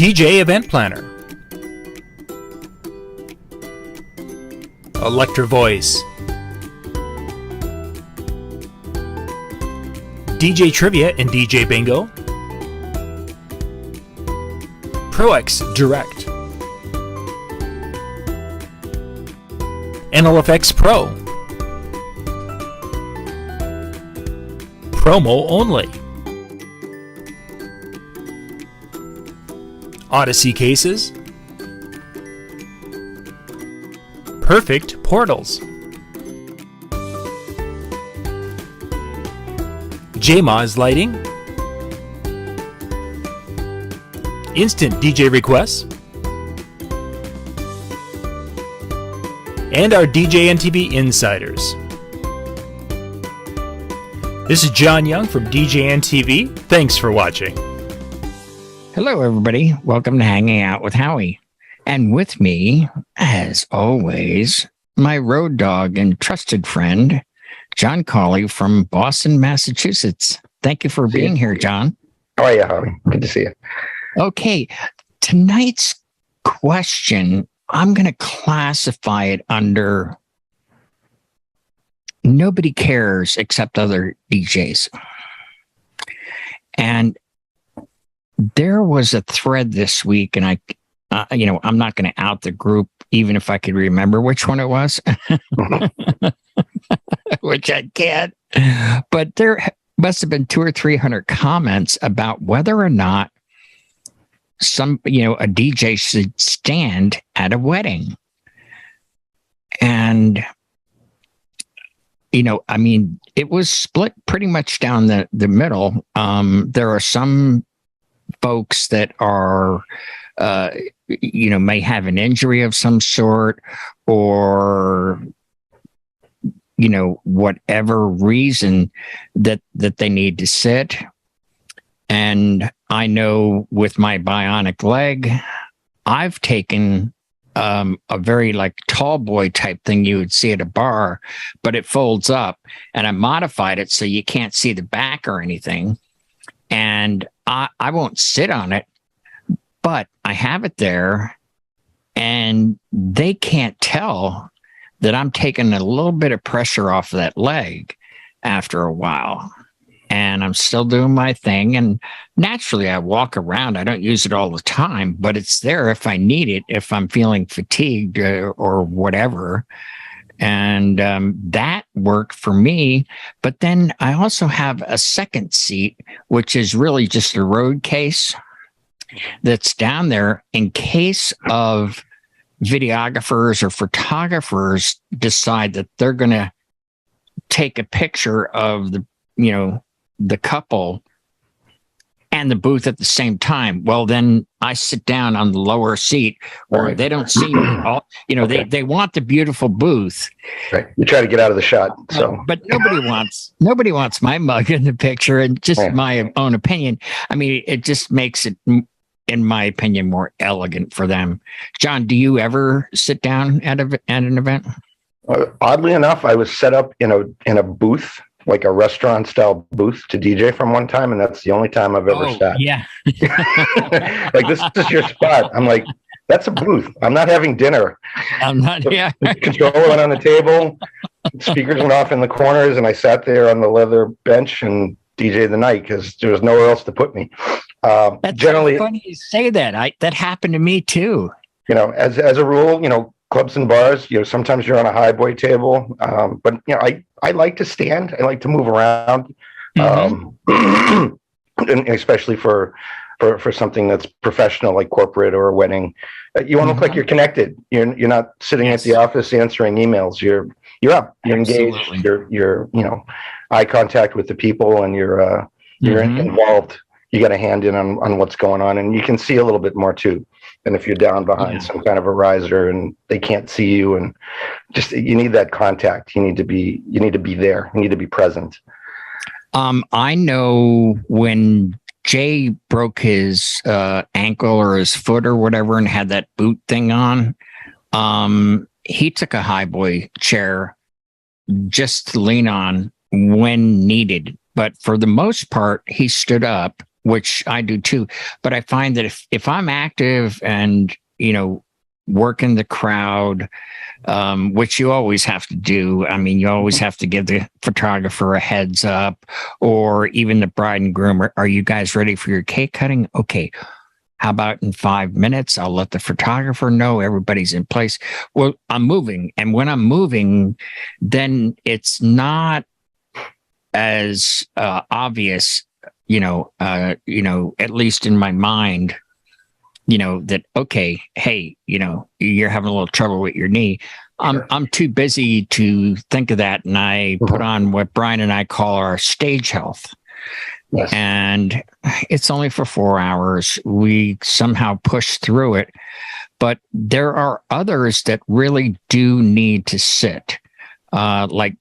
DJ Event Planner, Electro Voice, DJ Trivia and DJ Bingo, ProX Direct, NLFX Pro, Promo Only, Odyssey Cases, Perfect Portals, JMOZ Lighting, Instant DJ Requests, and our DJNTV Insiders. This is John Young from DJNTV. Thanks for watching. Hello, everybody. Welcome to Hanging Out with Howie. And with me, as always, my road dog and trusted friend, John Cawley from Boston, Massachusetts. Thank you for being here, John. How are you, Howie? Good to see you. Okay, tonight's question, I'm going to classify it under nobody cares except other DJs. And there was a thread this week, and I'm not going to out the group, even if I could remember which one it was, which I can't. But there must have been 200 or 300 comments about whether or not a DJ should stand at a wedding. And, it was split pretty much down the middle. There are some folks that are, may have an injury of some sort, or, whatever reason that they need to sit. And I know with my bionic leg, I've taken a very tall boy type thing you would see at a bar, but it folds up, and I modified it so you can't see the back or anything. And I won't sit on it, but I have it there, and they can't tell that I'm taking a little bit of pressure off of that leg after a while. And I'm still doing my thing. And naturally, I walk around. I don't use it all the time, but it's there if I need it, if I'm feeling fatigued or whatever. And that worked for me. But then I also have a second seat, which is really just a road case that's down there in case of videographers or photographers decide that they're going to take a picture of the couple and the booth at the same time. Well, then I sit down on the lower seat where Right. they don't see me. Okay. They want the beautiful booth. Right. You try to get out of the shot. So, but nobody wants my mug in the picture. And just my own opinion, it just makes it, in my opinion, more elegant for them. John, do you ever sit down at an event? Oddly enough, I was set up in a booth, like a restaurant style booth to DJ from one time, and that's the only time I've ever sat. Yeah. Like, this is your spot. I'm like, that's a booth. I'm not having dinner. I'm not. Yeah. Controller went on the table, speakers went off in the corners, and I sat there on the leather bench and DJ the night because there was nowhere else to put me. That's generally funny you say that. That happened to me too. As a rule, clubs and bars, sometimes you're on a high boy table. But I like to stand. I like to move around. And especially for something that's professional, like corporate or a wedding. You want to look like you're connected. You're not sitting at the office answering emails. You're up. You're engaged. Absolutely. You're eye contact with the people, and you're involved. You got a hand in on what's going on, and you can see a little bit more too than if you're down behind some kind of a riser and they can't see you. And just, you need that contact. You need to be there. You need to be present. I know when Jay broke his ankle or his foot or whatever and had that boot thing on, he took a high boy chair just to lean on when needed. But for the most part, he stood up which I do too. But I find that if I'm active and, working the crowd, which you always have to do. I mean, you always have to give the photographer a heads up, or even the bride and groom. Are you guys ready for your cake cutting? Okay. How about in 5 minutes? I'll let the photographer know everybody's in place. Well, I'm moving. And when I'm moving, then it's not as obvious, at least in my mind, that, okay, hey, you're having a little trouble with your knee. I'm too busy to think of that. And I put on what Brian and I call our stage health. Yes. And it's only for 4 hours. We somehow push through it. But there are others that really do need to sit, like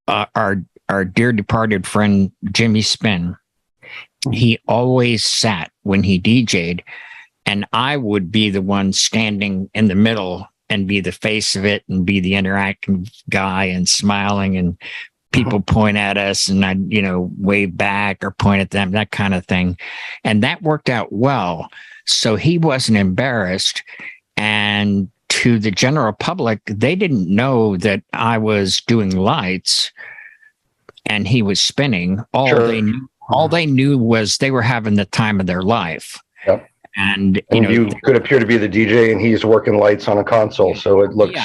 our dear departed friend, Jimmy Spinn. He always sat when he DJ'd, and I would be the one standing in the middle and be the face of it and be the interacting guy and smiling, and people point at us and I'd, wave back or point at them, that kind of thing. And that worked out well. So he wasn't embarrassed. And to the general public, they didn't know that I was doing lights and he was spinning. All they knew was they were having the time of their life. Yep. And you could appear to be the DJ and he's working lights on a console. So it looks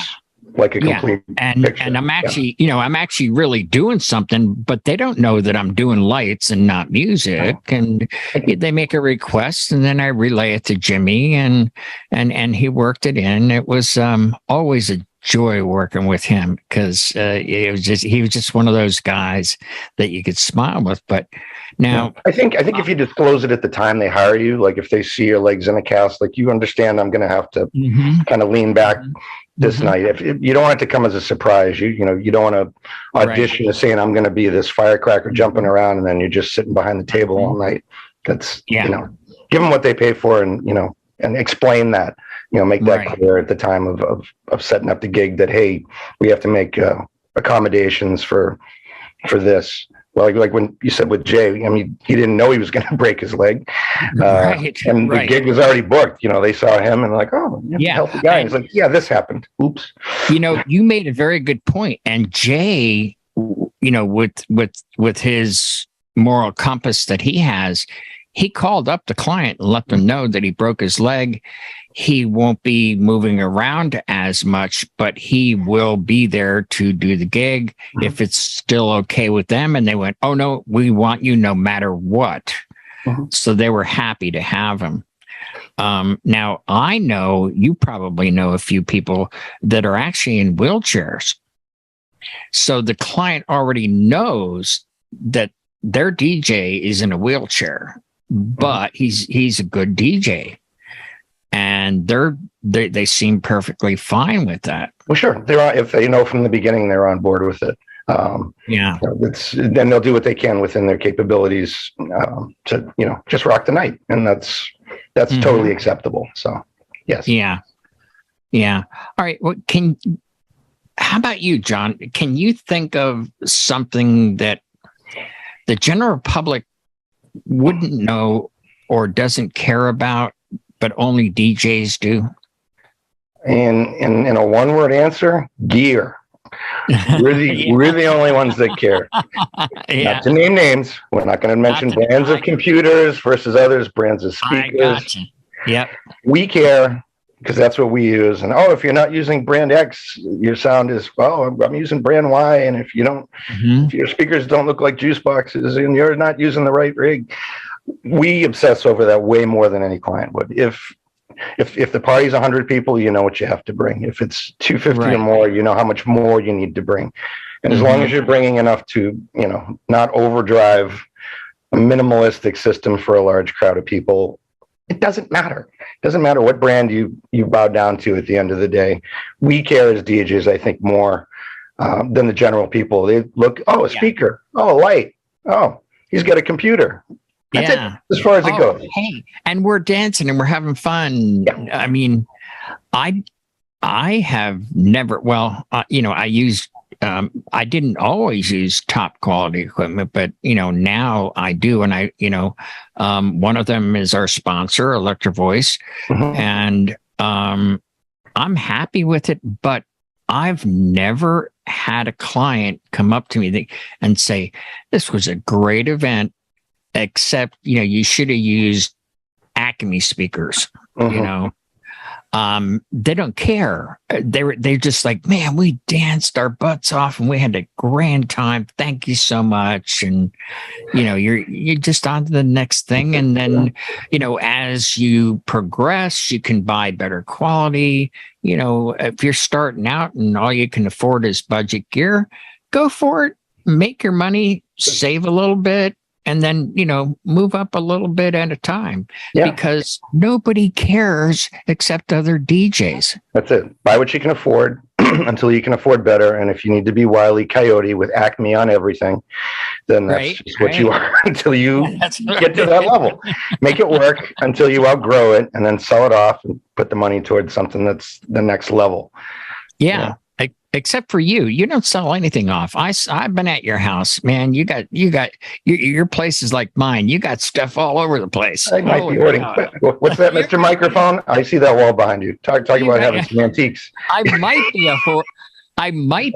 like a complete picture. And I'm actually, I'm actually really doing something, but they don't know that I'm doing lights and not music. And they make a request, and then I relay it to Jimmy, and he worked it in. It was always a joy working with him, because he was just one of those guys that you could smile with. But now, I think if you disclose it at the time they hire you, like if they see your legs in a cast, like you understand, I'm going to have to kind of lean back this night. If you don't want it to come as a surprise, you don't want to audition as saying I'm going to be this firecracker jumping around, and then you're just sitting behind the table all night. That's give them what they pay for, and and explain that. Make that clear at the time of setting up the gig, that, hey, we have to make accommodations for this. Well, like when you said with Jay, I mean, he didn't know he was going to break his leg, and the gig was already booked. They saw him and like, oh, healthy guy. He's like, yeah, this happened. Oops. You made a very good point. And Jay, with his moral compass that he has, he called up the client and let them know that he broke his leg. He won't be moving around as much, but he will be there to do the gig if it's still okay with them. And they went, oh, no, we want you no matter what. So they were happy to have him. Now, I know you probably know a few people that are actually in wheelchairs. So the client already knows that their DJ is in a wheelchair, but he's a good DJ. And they seem perfectly fine with that. Well, sure. If they know from the beginning, they're on board with it. Then they'll do what they can within their capabilities to just rock the night, and that's totally acceptable. So, yes. Yeah. All right. Well, how about you, John? Can you think of something that the general public wouldn't know or doesn't care about, but only DJs do? In a one-word answer, gear. We're the only ones that care. Not to name names. We're not going to mention brands of computers versus others, brands of speakers. I got you. Yep. We care because that's what we use. And if you're not using brand X, your sound is, I'm using brand Y. And if you don't, if your speakers don't look like juice boxes and you're not using the right rig, we obsess over that way more than any client would. If the party's 100 people, you know what you have to bring. If it's 250 or more, you know how much more you need to bring. And as long as you're bringing enough to, not overdrive a minimalistic system for a large crowd of people, it doesn't matter. It doesn't matter what brand you bow down to at the end of the day. We care as DJs, I think, more than the general people. They look, a speaker, a light, he's got a computer. That's it, as far as it goes. Hey, and we're dancing and we're having fun. Yeah. I mean, I have never. Well, I use I didn't always use top quality equipment, but now I do. And one of them is our sponsor, Electro Voice, and I'm happy with it. But I've never had a client come up to me and say, "This was a great event, except you should have used Acme speakers." They don't care. They're just like, "Man, we danced our butts off and we had a grand time. Thank you so much." And you're just on to the next thing. And then as you progress, you can buy better quality. If you're starting out and all you can afford is budget gear, go for it. Make your money, save a little bit, and then, move up a little bit at a time, because nobody cares except other DJs. That's it. Buy what you can afford until you can afford better. And if you need to be Wile E. Coyote with Acme on everything, then that's just what you are until you get to that level. Make it work until you outgrow it, and then sell it off and put the money towards something that's the next level. Yeah. Except for you don't sell anything off. I've been at your house, man. You got your place is like mine. You got stuff all over the place. I might be hoarding. What's that, Mr. Microphone? I see that wall behind you. Talk about having some antiques. I might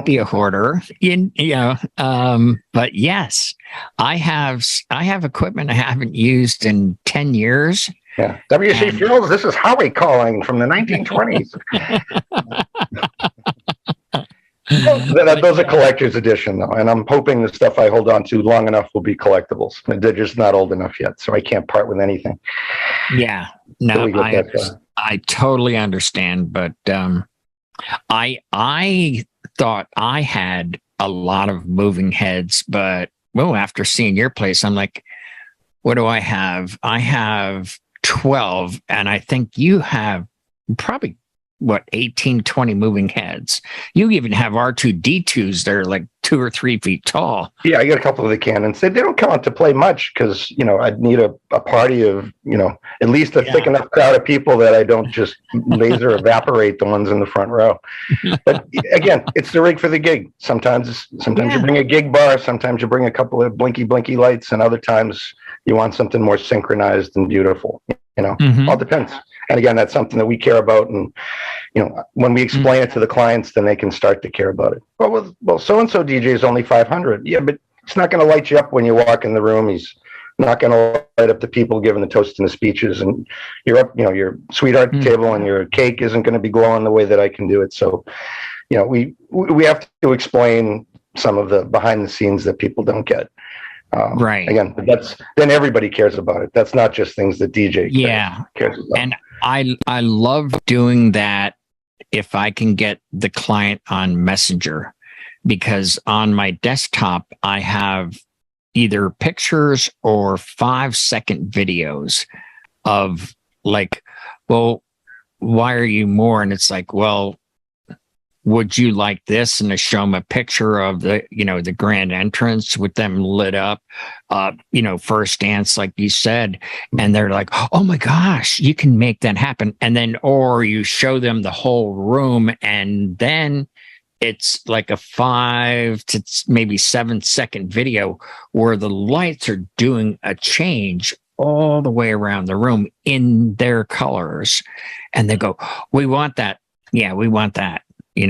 be a hoarder, but yes, I have equipment I haven't used in 10 years. Yeah, WC Fields. This is Howie calling from the 1920s. Those are collector's edition, though, and I'm hoping the stuff I hold on to long enough will be collectibles. They're just not old enough yet, so I can't part with anything. Yeah, no, I totally understand, but I thought I had a lot of moving heads, but after seeing your place, I'm like, what do I have? I have 12, and I think you have probably 18, 20 moving heads. You even have R2D2s that are like 2 or 3 feet tall. Yeah, I got a couple of the Canons. They don't come out to play much because I'd need a party of at least a thick enough crowd of people that I don't just laser evaporate the ones in the front row. But again, it's the rig for the gig. Sometimes you bring a gig bar, sometimes you bring a couple of blinky lights, and other times you want something more synchronized and beautiful. All depends. And again, that's something that we care about. And, when we explain it to the clients, then they can start to care about it. Well, so-and-so DJ is only 500. Yeah, but it's not going to light you up when you walk in the room. He's not going to light up the people giving the toast and the speeches. And your sweetheart table and your cake isn't going to be glowing the way that I can do it. So, we have to explain some of the behind the scenes that people don't get. Right. Again, then everybody cares about it. That's not just things that DJ cares about. And I love doing that if I can get the client on Messenger, because on my desktop, I have either pictures or 5-second videos of like, well, why are you more? And it's like, well, would you like this? And to show them a picture of the grand entrance with them lit up, first dance, like you said. And they're like, oh my gosh, you can make that happen. And then, or you show them the whole room, and then it's like a 5 to maybe 7-second video where the lights are doing a change all the way around the room in their colors. And they go, we want that. Yeah, we want that. And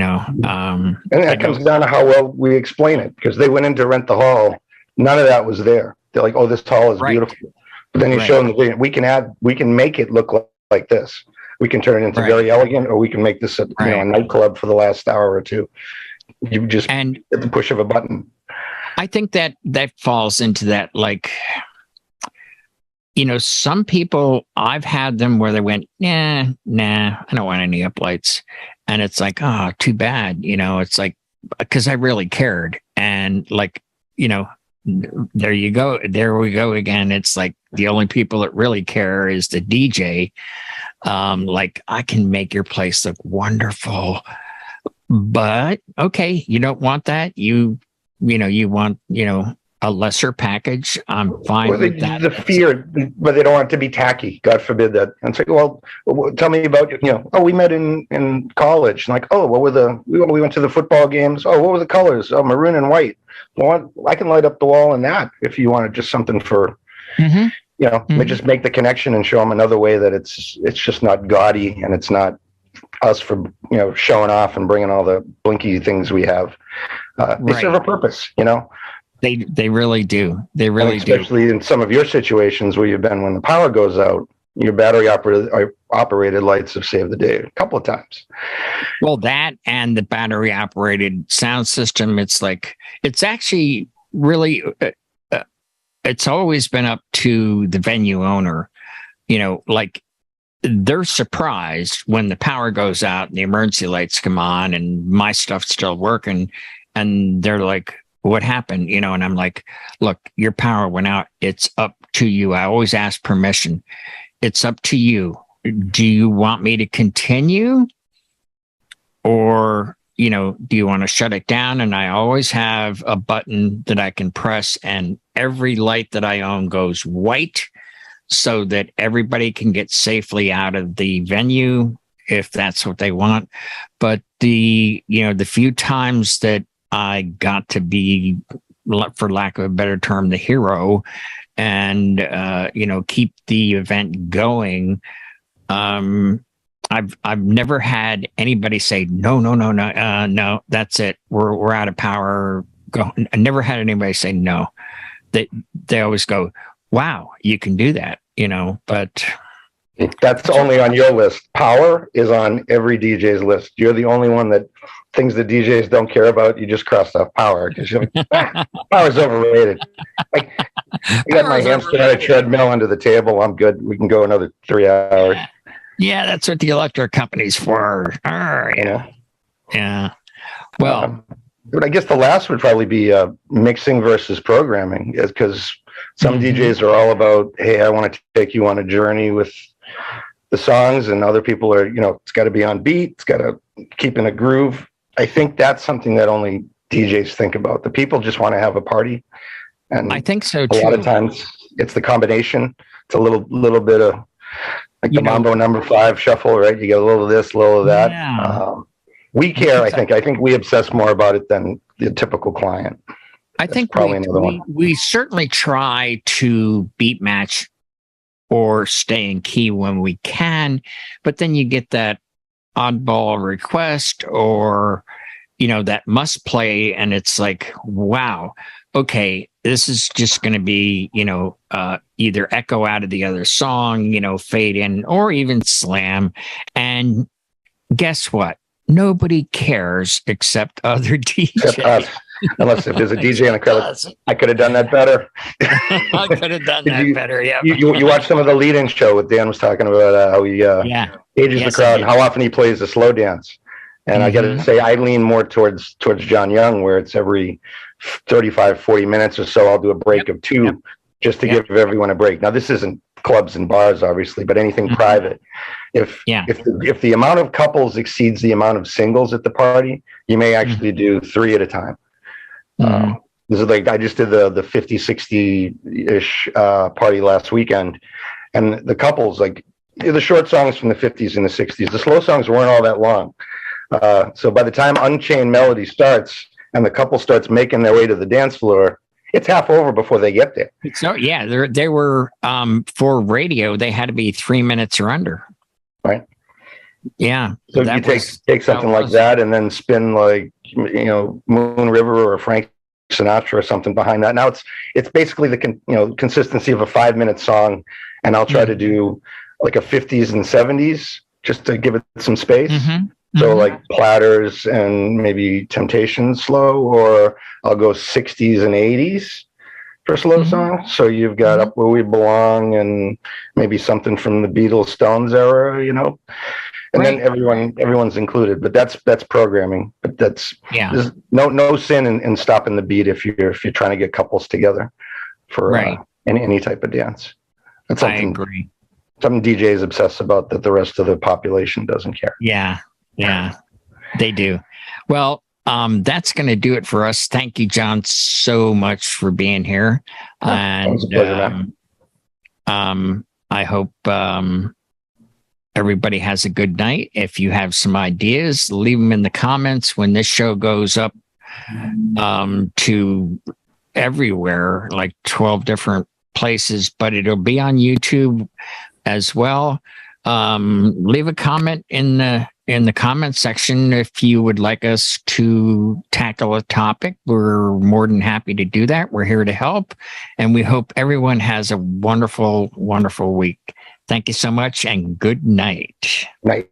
that comes down to how well we explain it, because they went in to rent the hall. None of that was there. They're like, oh, this hall is beautiful. But then you show them the video. We can make it look like this. We can turn it into very elegant, or we can make this a nightclub for the last hour or two. You just at the push of a button. I think that falls into that, like, some people, I've had them where they went, nah, I don't want any uplights. And it's like, oh, too bad. It's like, because I really cared. And like, there you go. There we go again. It's like the only people that really care is the DJ. Like, I can make your place look wonderful, but okay, you don't want that. You want, a lesser package, I'm fine Or with that. the fear, but they don't want it to be tacky. God forbid that. And it's like, well, tell me about, oh, we met in college. And like, oh, we went to the football games. Oh, what were the colors? Oh, maroon and white. Well, I can light up the wall in that if you wanted just something for, just make the connection and show them another way that it's just not gaudy and it's not us for, showing off and bringing all the blinky things we have. They serve a purpose, They really do. They really do. Especially in some of your situations where you've been when the power goes out, your battery operated lights have saved the day a couple of times. Well, that and the battery operated sound system, it's actually really, it's always been up to the venue owner, they're surprised when the power goes out and the emergency lights come on and my stuff's still working. And they're like, what happened? And I'm like, look, your power went out. It's up to you. I always ask permission. It's up to you. Do you want me to continue? Or, do you want to shut it down? And I always have a button that I can press and every light that I own goes white so that everybody can get safely out of the venue if that's what they want. But the few times that I got to be, for lack of a better term, the hero and, keep the event going. I've never had anybody say, no, that's it. We're out of power. Go. I never had anybody say no. They always go, wow, you can do that, but that's only on your list. Power is on every DJ's list. You're the only one that things that DJs don't care about. You just crossed off power because you're like, power's overrated. Like, I got my hamster on a treadmill under the table. I'm good. We can go another 3 hours. Yeah, that's what the electric company's for. Yeah. Well, but I guess the last would probably be mixing versus programming, is because some DJs are all about, hey, I want to take you on a journey with the songs, and other people are, it's got to be on beat, it's got to keep in a groove. I think that's something that only DJs think about. The people just want to have a party, and I think so too. A lot of times it's the combination. It's a little bit of like the Mambo number 5 shuffle, right? You get a little of this, a little of that. Yeah. We care. I think we obsess more about it than the typical client. I think we certainly try to beat match or stay in key when we can, but then you get that oddball request or, that must play. And it's like, wow, okay, this is just going to be, either echo out of the other song, fade in or even slam. And guess what? Nobody cares except other DJs. Unless if there's a DJ in the crowd, I could have done that better. I could have done that better. Yeah. You watched some of the lead-in show with Dan was talking about how he ages the crowd and how often he plays the slow dance. And I got to say, I lean more towards John Young, where it's every 35, 40 minutes or so, I'll do a break of 2 just to give everyone a break. Now, this isn't clubs and bars, obviously, but anything private. If the amount of couples exceeds the amount of singles at the party, you may actually do 3 at a time. This is like, I just did the 50, 60-ish party last weekend, and the couples, like the short songs from the 50s and the 60s, the slow songs weren't all that long. So by the time Unchained Melody starts and the couple starts making their way to the dance floor, it's half over before they get there. So yeah, they were for radio, they had to be 3 minutes or under. Right. Yeah. So you take something like that and then spin like, Moon River or Frank Sinatra or something behind that. Now it's basically the consistency of a 5-minute song, and I'll try to do like a 50s and 70s just to give it some space. So like Platters and maybe Temptations slow, or I'll go 60s and 80s for slow songs. So you've got Up Where We Belong and maybe something from the Beatles Stones era, and then everyone's included. But that's programming. But there's no sin in stopping the beat if you're trying to get couples together for any type of dance. That's something, I agree. Some DJs obsess about that the rest of the population doesn't care. Yeah, they do. Well, That's going to do it for us. Thank you, John, so much for being here. And it's a pleasure, man. I hope everybody has a good night. If you have some ideas, leave them in the comments when this show goes up to everywhere, like 12 different places, but it'll be on YouTube as well. Leave a comment in the comment section if you would like us to tackle a topic. We're more than happy to do that. We're here to help, and we hope everyone has a wonderful, wonderful week. Thank you so much, and good night. Night.